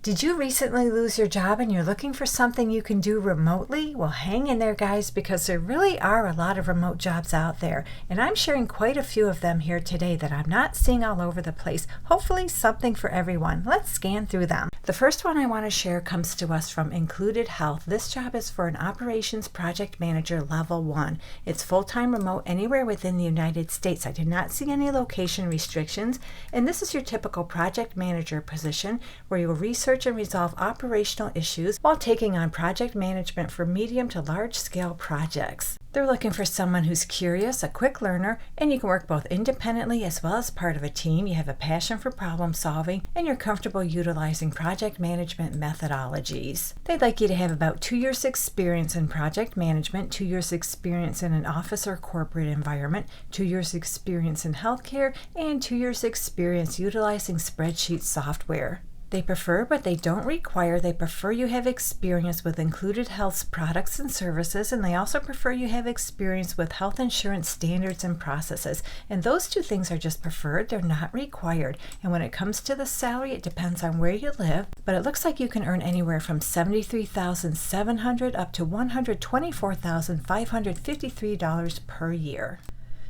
Did you recently lose your job and you're looking for something you can do remotely? Well, hang in there, guys, because there really are a lot of remote jobs out there. And I'm sharing quite a few of them here today that I'm not seeing all over the place. Hopefully something for everyone. Let's scan through them. The first one I want to share comes to us from Included Health. This job is for an operations project manager level 1. It's full-time remote anywhere within the United States. I did not see any location restrictions. And this is your typical project manager position where you will research and resolve operational issues while taking on project management for medium to large scale projects. They're looking for someone who's curious, a quick learner, and you can work both independently as well as part of a team. You have a passion for problem solving, and you're comfortable utilizing project management methodologies. They'd like you to have about 2 years experience in project management, 2 years experience in an office or corporate environment, 2 years experience in healthcare, and 2 years experience utilizing spreadsheet software. They prefer, but they don't require. They prefer you have experience with Included Health's products and services, and they also prefer you have experience with health insurance standards and processes. And those two things are just preferred. They're not required. And when it comes to the salary, it depends on where you live, but it looks like you can earn anywhere from $73,700 up to $124,553 per year.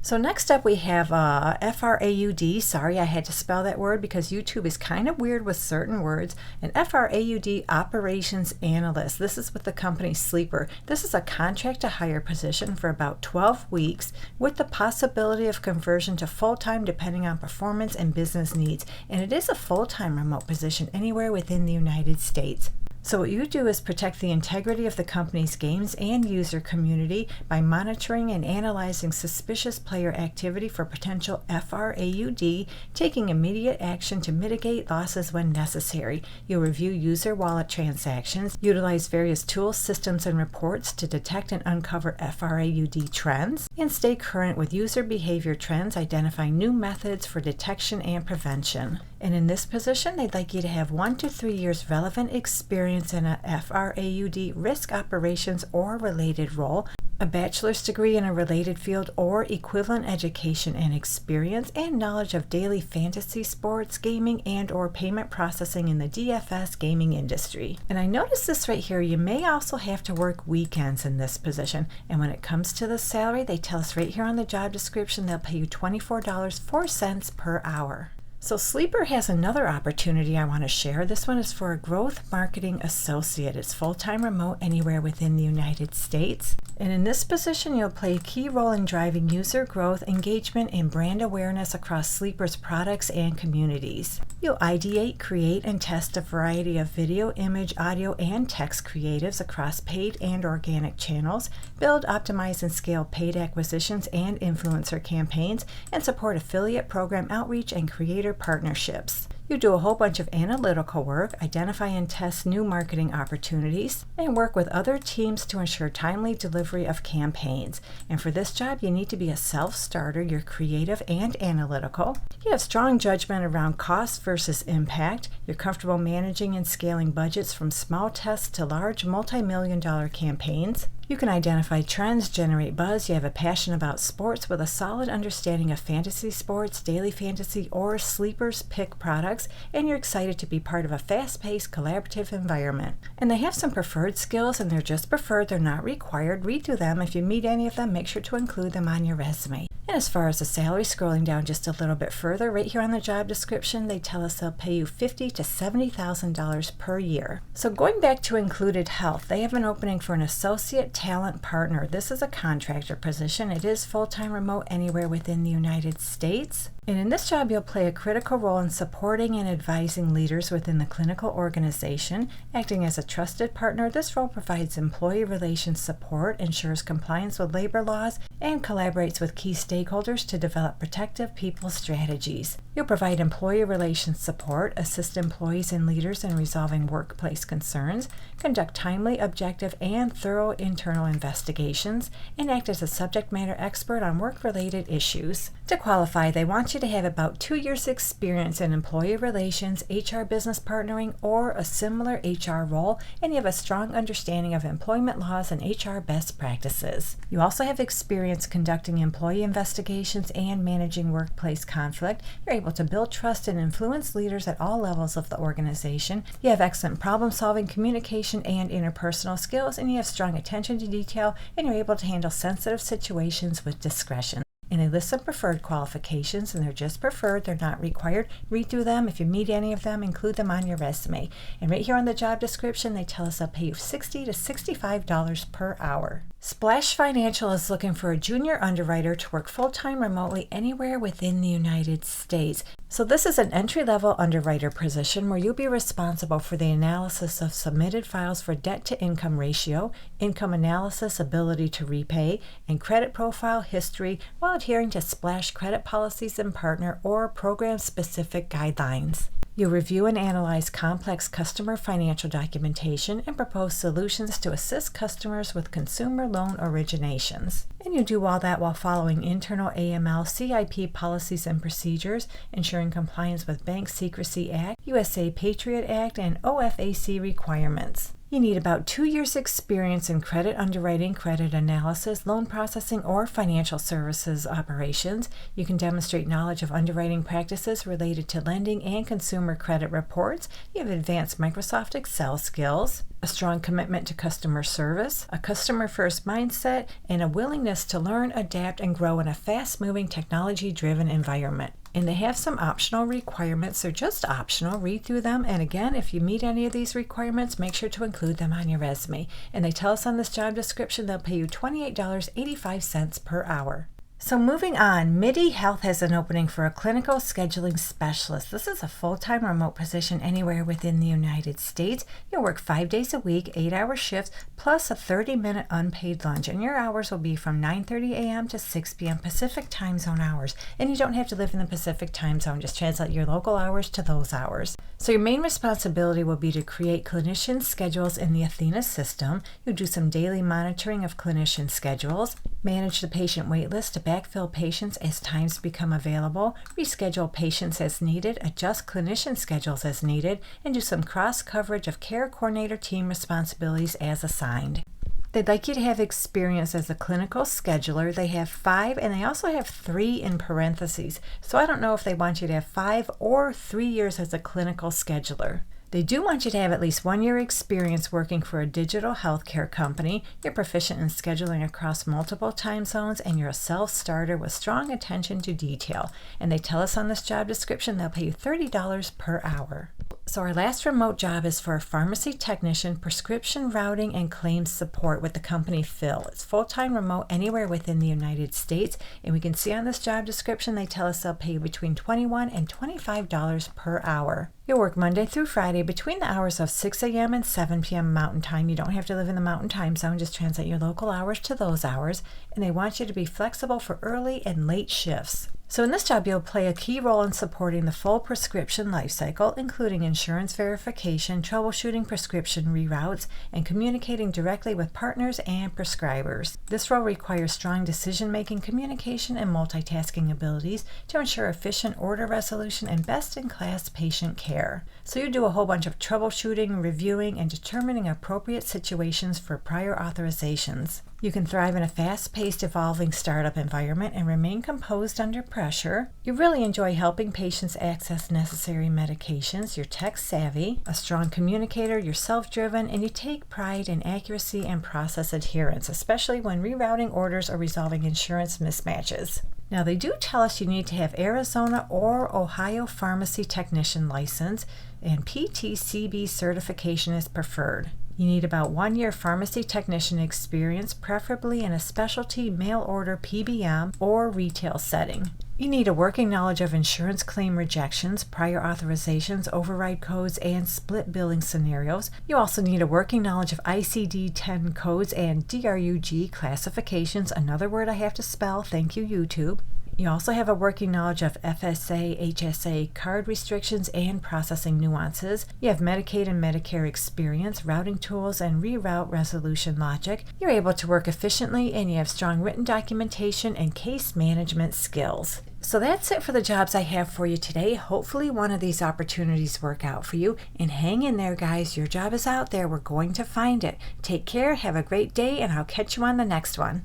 So next up we have FRAUD. Sorry, I had to spell that word because YouTube is kind of weird with certain words. An FRAUD Operations Analyst. This is with the company Sleeper. This is a contract to hire position for about 12 weeks with the possibility of conversion to full-time depending on performance and business needs. And it is a full-time remote position anywhere within the United States. So what you do is protect the integrity of the company's games and user community by monitoring and analyzing suspicious player activity for potential FRAUD, taking immediate action to mitigate losses when necessary. You'll review user wallet transactions, utilize various tools, systems, and reports to detect and uncover FRAUD trends, and stay current with user behavior trends, identifying new methods for detection and prevention. And in this position, they'd like you to have 1 to 3 years relevant experience in a FRAUD risk operations or related role, a bachelor's degree in a related field or equivalent education and experience, and knowledge of daily fantasy sports, gaming, and or payment processing in the DFS gaming industry. And I noticed this right here, you may also have to work weekends in this position. And when it comes to the salary, they tell us right here on the job description, they'll pay you $24.04 per hour. So Sleeper has another opportunity I want to share. This one is for a growth marketing associate. It's full-time remote anywhere within the United States. And in this position, you'll play a key role in driving user growth, engagement, and brand awareness across Sleeper's products and communities. You'll ideate, create, and test a variety of video, image, audio, and text creatives across paid and organic channels, build, optimize, and scale paid acquisitions and influencer campaigns, and support affiliate program outreach and creator partnerships. You do a whole bunch of analytical work, identify and test new marketing opportunities, and work with other teams to ensure timely delivery of campaigns. And for this job, you need to be a self-starter. You're creative and analytical. You have strong judgment around cost versus impact. You're comfortable managing and scaling budgets from small tests to large multi-million-dollar campaigns. You can identify trends, generate buzz. You have a passion about sports with a solid understanding of fantasy sports, daily fantasy, or Sleeper's pick products, and you're excited to be part of a fast-paced, collaborative environment. And they have some preferred skills, and they're just preferred. They're not required. Read through them. If you meet any of them, make sure to include them on your resume. And as far as the salary, scrolling down just a little bit further, right here on the job description, they tell us they'll pay you $50,000 to $70,000 per year. So going back to Included Health, they have an opening for an associate talent partner. This is a contractor position. It is full-time remote anywhere within the United States. And in this job, you'll play a critical role in supporting and advising leaders within the clinical organization. Acting as a trusted partner, this role provides employee relations support, ensures compliance with labor laws, and collaborates with key stakeholders to develop protective people strategies. You'll provide employee relations support, assist employees and leaders in resolving workplace concerns, conduct timely, objective, and thorough internal investigations, and act as a subject matter expert on work-related issues. To qualify, they want want you to have about 2 years experience in employee relations, HR business partnering, or a similar HR role, and you have a strong understanding of employment laws and HR best practices. You also have experience conducting employee investigations and managing workplace conflict. You're able to build trust and influence leaders at all levels of the organization. You have excellent problem-solving, communication, and interpersonal skills, and you have strong attention to detail, and you're able to handle sensitive situations with discretion. And they list some preferred qualifications, and they're just preferred, they're not required. Read through them. If you meet any of them, include them on your resume. And right here on the job description, they tell us they'll pay you $60 to $65 per hour. Splash Financial is looking for a junior underwriter to work full-time remotely anywhere within the United States. So this is an entry-level underwriter position where you'll be responsible for the analysis of submitted files for debt-to-income ratio, income analysis, ability to repay, and credit profile history while adhering to Splash credit policies and partner or program-specific guidelines. You'll review and analyze complex customer financial documentation and propose solutions to assist customers with consumer loan originations. And you do all that while following internal AML CIP policies and procedures, ensuring compliance with Bank Secrecy Act, USA Patriot Act, and OFAC requirements. You need about 2 years experience in credit underwriting, credit analysis, loan processing, or financial services operations. You can demonstrate knowledge of underwriting practices related to lending and consumer credit reports. You have advanced Microsoft Excel skills, a strong commitment to customer service, a customer-first mindset, and a willingness to learn, adapt, and grow in a fast-moving, technology-driven environment. And they have some optional requirements. They're just optional. Read through them. And again, if you meet any of these requirements, make sure to include them on your resume. And they tell us on this job description they'll pay you $28.85 per hour. So moving on, MIDI Health has an opening for a clinical scheduling specialist. This is a full-time remote position anywhere within the United States. You'll work 5 days a week, 8-hour shifts, plus a 30-minute unpaid lunch. And your hours will be from 9:30 a.m. to 6 p.m. Pacific time zone hours. And you don't have to live in the Pacific time zone. Just translate your local hours to those hours. So your main responsibility will be to create clinician schedules in the Athena system. You'll do some daily monitoring of clinician schedules, manage the patient wait list to backfill patients as times become available, reschedule patients as needed, adjust clinician schedules as needed, and do some cross-coverage of care coordinator team responsibilities as assigned. They'd like you to have experience as a clinical scheduler. They have 5, and they also have 3 in parentheses. So I don't know if they want you to have 5 or 3 years as a clinical scheduler. They do want you to have at least 1 year experience working for a digital healthcare company. You're proficient in scheduling across multiple time zones, and you're a self-starter with strong attention to detail. And they tell us on this job description they'll pay you $30 per hour. So our last remote job is for a pharmacy technician, prescription routing, and claims support with the company Phil. It's full-time remote anywhere within the United States, and we can see on this job description they tell us they'll pay you between $21 and $25 per hour. You'll work Monday through Friday between the hours of 6 a.m. and 7 p.m. Mountain Time. You don't have to live in the Mountain Time Zone. Just translate your local hours to those hours. And they want you to be flexible for early and late shifts. So in this job, you'll play a key role in supporting the full prescription life cycle, including insurance verification, troubleshooting prescription reroutes, and communicating directly with partners and prescribers. This role requires strong decision-making, communication, and multitasking abilities to ensure efficient order resolution and best-in-class patient care. So you do a whole bunch of troubleshooting, reviewing, and determining appropriate situations for prior authorizations. You can thrive in a fast-paced, evolving startup environment and remain composed under pressure. You really enjoy helping patients access necessary medications. You're tech-savvy, a strong communicator, you're self-driven, and you take pride in accuracy and process adherence, especially when rerouting orders or resolving insurance mismatches. Now, they do tell us you need to have Arizona or Ohio pharmacy technician license, and PTCB certification is preferred. You need about 1 year pharmacy technician experience, preferably in a specialty mail order PBM or retail setting. You need a working knowledge of insurance claim rejections, prior authorizations, override codes, and split billing scenarios. You also need a working knowledge of ICD-10 codes and DRUG classifications, another word I have to spell, thank you YouTube. You also have a working knowledge of FSA, HSA, card restrictions, and processing nuances. You have Medicaid and Medicare experience, routing tools, and reroute resolution logic. You're able to work efficiently, and you have strong written documentation and case management skills. So that's it for the jobs I have for you today. Hopefully one of these opportunities work out for you. And hang in there, guys. Your job is out there. We're going to find it. Take care. Have a great day, and I'll catch you on the next one.